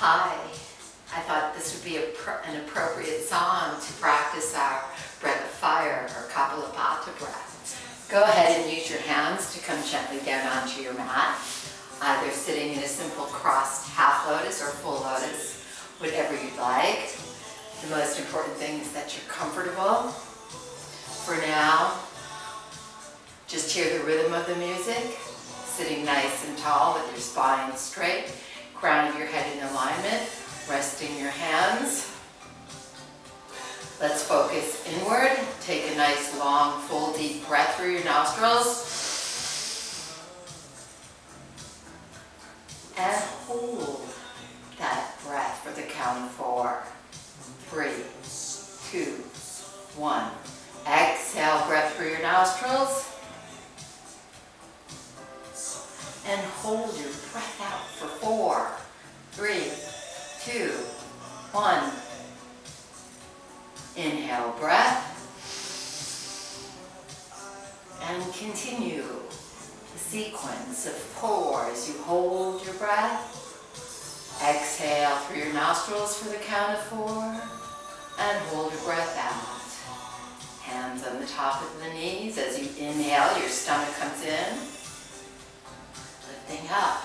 Hi, I thought this would be an appropriate song to practice our breath of fire, or Kapalabhati breath. Go ahead and use your hands to come gently down onto your mat, either sitting in a simple crossed half lotus or full lotus, whatever you'd like. The most important thing is that you're comfortable. For now, just hear the rhythm of the music, sitting nice and tall with your spine straight, crown of your head in alignment, resting your hands. Let's focus inward. Take a nice, long, full, deep breath through your nostrils. And hold that breath for the count of 4, 3, 2, 1. Exhale, breath through your nostrils. And hold your breath out for 4, 3, 2, 1. Inhale, breath. And continue the sequence of 4 as you hold your breath. Exhale through your nostrils for the count of 4. And hold your breath out. Hands on the top of the knees. As you inhale, your stomach comes in. Lifting up.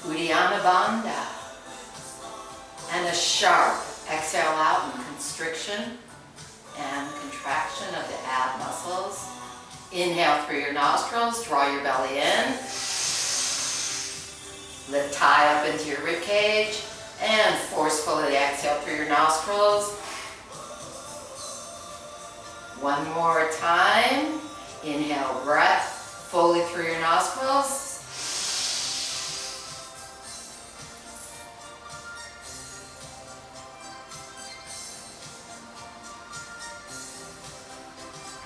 Uddiyana Bandha. And a sharp exhale out in constriction and contraction of the ab muscles. Inhale through your nostrils, draw your belly in. Lift high up into your ribcage and forcefully exhale through your nostrils. One more time. Inhale, breath fully through your nostrils.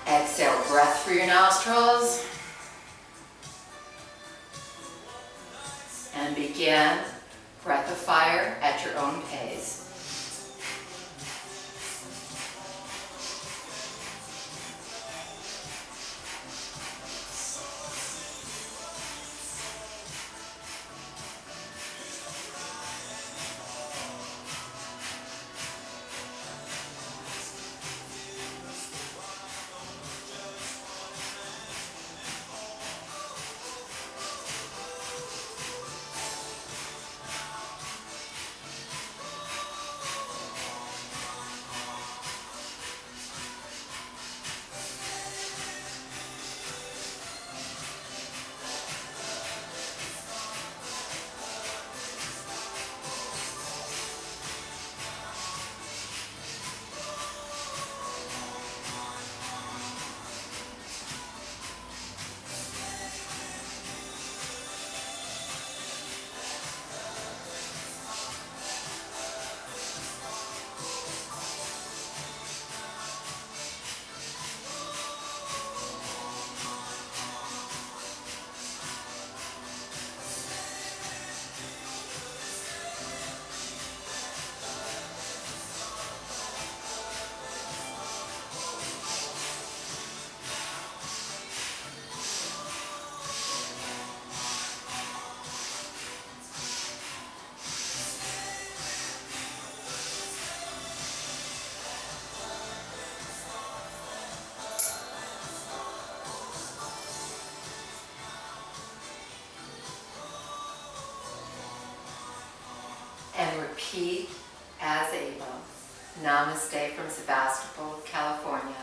Exhale, breath through your nostrils. And begin breath of fire at your own pace. And repeat as able. Namaste from Sebastopol, California.